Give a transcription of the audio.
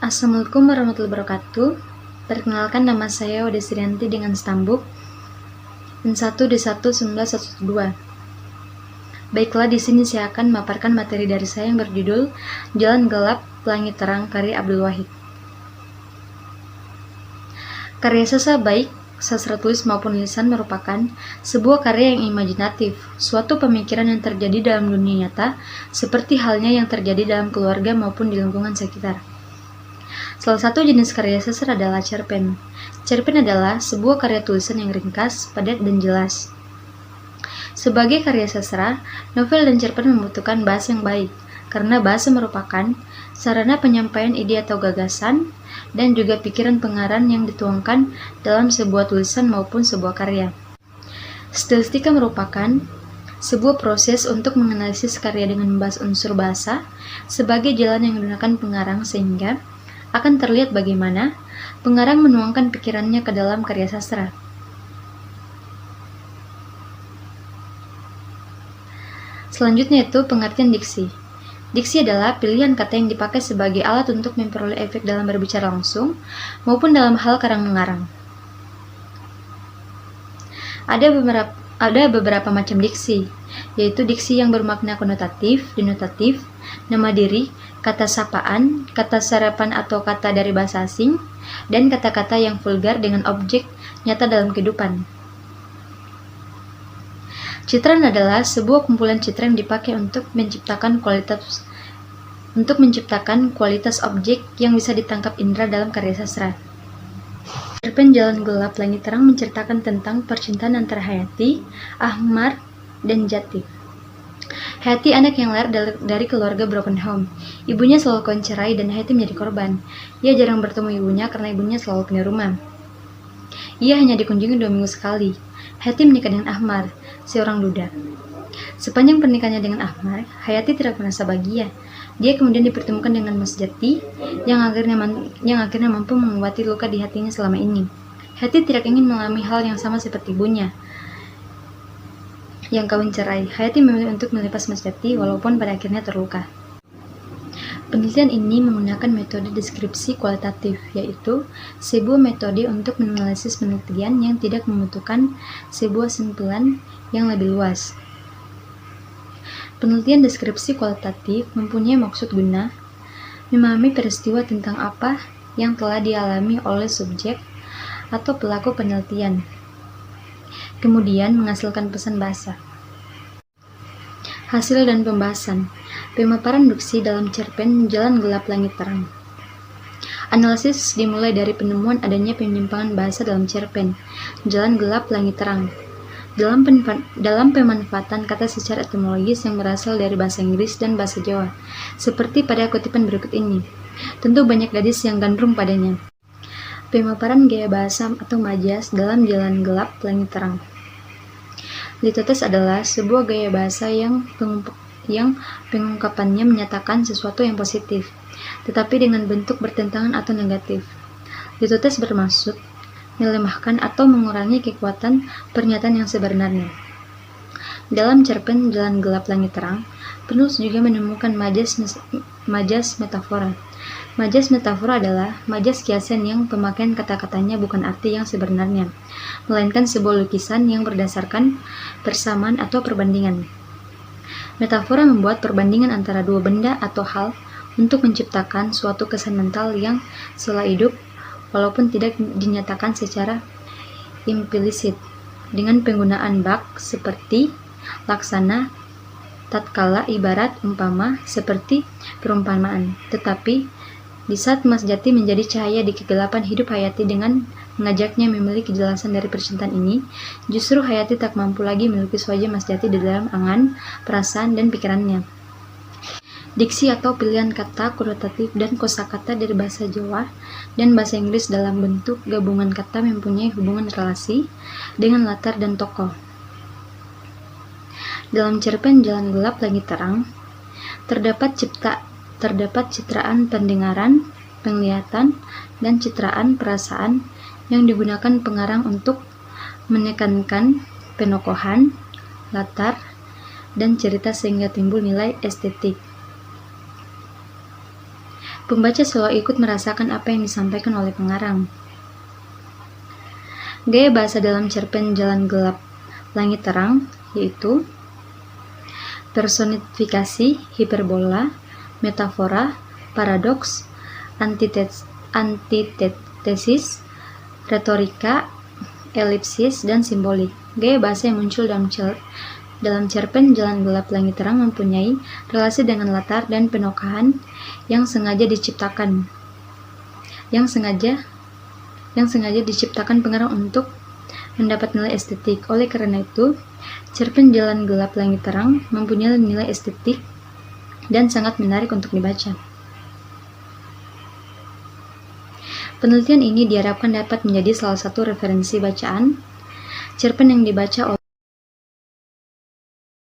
Assalamualaikum warahmatullahi wabarakatuh. Perkenalkan, nama saya Wada Srianti dengan stambuk N1D11912. Baiklah, di sini saya akan memaparkan materi dari saya yang berjudul Jalan Gelap Pelangi Terang karya Abdul Wahid. Karya sastra baik sastra tulis maupun lisan merupakan sebuah karya yang imajinatif, suatu pemikiran yang terjadi dalam dunia nyata, seperti halnya yang terjadi dalam keluarga maupun di lingkungan sekitar. Salah satu jenis karya sastra adalah cerpen. Cerpen adalah sebuah karya tulisan yang ringkas, padat, dan jelas. Sebagai karya sastra, novel dan cerpen membutuhkan bahasa yang baik, karena bahasa merupakan sarana penyampaian ide atau gagasan, dan juga pikiran pengarang yang dituangkan dalam sebuah tulisan maupun sebuah karya. Stilistika merupakan sebuah proses untuk menganalisis karya dengan membahas unsur bahasa sebagai jalan yang digunakan pengarang sehingga akan terlihat bagaimana pengarang menuangkan pikirannya ke dalam karya sastra. Selanjutnya itu pengertian diksi. Diksi adalah pilihan kata yang dipakai sebagai alat untuk memperoleh efek dalam berbicara langsung maupun dalam hal karang-mengarang. Ada beberapa macam diksi, yaitu diksi yang bermakna konotatif, denotatif, nama diri, kata sapaan, kata sarapan atau kata dari bahasa asing, dan kata-kata yang vulgar dengan objek nyata dalam kehidupan. Citran adalah sebuah kumpulan citra yang dipakai untuk menciptakan kualitas objek yang bisa ditangkap indera dalam karya sastra. Cerpen Jalan Gelap Pelangi Terang menceritakan tentang percintaan antara Hayati, Ahmar, dan Jati. Hayati anak yang lahir dari keluarga broken home. Ibunya selalu kawin cerai dan Hayati menjadi korban. Ia jarang bertemu ibunya karena ibunya selalu punya rumah. Ia hanya dikunjungi 2 minggu sekali. Hayati menikah dengan Ahmar, seorang duda. Sepanjang pernikahannya dengan Ahmar, Hayati tidak merasa bahagia. Dia kemudian dipertemukan dengan Mas Jati yang akhirnya mampu mengobati luka di hatinya selama ini. Hayati tidak ingin mengalami hal yang sama seperti ibunya yang kawin cerai. Hayati memilih untuk melepas Mas Jati walaupun pada akhirnya terluka. Penelitian ini menggunakan metode deskripsi kualitatif, yaitu sebuah metode untuk menganalisis penelitian yang tidak membutuhkan sebuah simpulan yang lebih luas. Penelitian deskripsi kualitatif mempunyai maksud guna memahami peristiwa tentang apa yang telah dialami oleh subjek atau pelaku penelitian, kemudian menghasilkan pesan bahasa. Hasil dan pembahasan. Pemaparan diksi dalam cerpen Jalan Gelap Pelangi Terang. Analisis dimulai dari penemuan adanya penyimpangan bahasa dalam cerpen Jalan Gelap Pelangi Terang. Dalam pemanfaatan kata secara etimologis yang berasal dari bahasa Inggris dan bahasa Jawa, seperti pada kutipan berikut ini. Tentu banyak gadis yang gandrung padanya. Pemaparan gaya bahasa atau majas dalam Jalan Gelap Pelangi Terang. Litotes adalah sebuah gaya bahasa yang pengungkapannya menyatakan sesuatu yang positif, tetapi dengan bentuk bertentangan atau negatif. Litotes bermaksud melemahkan atau mengurangi kekuatan pernyataan yang sebenarnya. Dalam cerpen Jalan Gelap Pelangi Terang, penulis juga menemukan majas metafora. Majas metafora adalah majas kiasan yang pemakaian kata-katanya bukan arti yang sebenarnya, melainkan sebuah lukisan yang berdasarkan persamaan atau perbandingan. Metafora membuat perbandingan antara dua benda atau hal untuk menciptakan suatu kesan mental yang seolah hidup walaupun tidak dinyatakan secara implisit dengan penggunaan bak seperti laksana, tatkala, ibarat, umpama, seperti perumpamaan. Tetapi di saat Mas Jati menjadi cahaya di kegelapan hidup Hayati dengan mengajaknya memiliki kejelasan dari percintaan ini, justru Hayati tak mampu lagi melukis wajah Mas Jati di dalam angan, perasaan, dan pikirannya. Diksi atau pilihan kata konotatif dan kosakata dari bahasa Jawa dan bahasa Inggris dalam bentuk gabungan kata mempunyai hubungan relasi dengan latar dan tokoh. Dalam cerpen Jalan Gelap Pelangi Terang, terdapat citraan pendengaran, penglihatan, dan citraan perasaan yang digunakan pengarang untuk menekankan penokohan, latar, dan cerita sehingga timbul nilai estetik. Pembaca selalu ikut merasakan apa yang disampaikan oleh pengarang. Gaya bahasa dalam cerpen Jalan Gelap Langit Terang yaitu personifikasi, hiperbola, metafora, paradoks, antitesis, retorika, elipsis, dan simbolik. Gaya bahasa yang muncul dalam cerpen Jalan Gelap Langit Terang mempunyai relasi dengan latar dan penokohan yang sengaja diciptakan pengarang untuk mendapat nilai estetik. Oleh karena itu, cerpen Jalan Gelap Langit Terang mempunyai nilai estetik dan sangat menarik untuk dibaca. Penelitian ini diharapkan dapat menjadi salah satu referensi bacaan cerpen yang dibaca oleh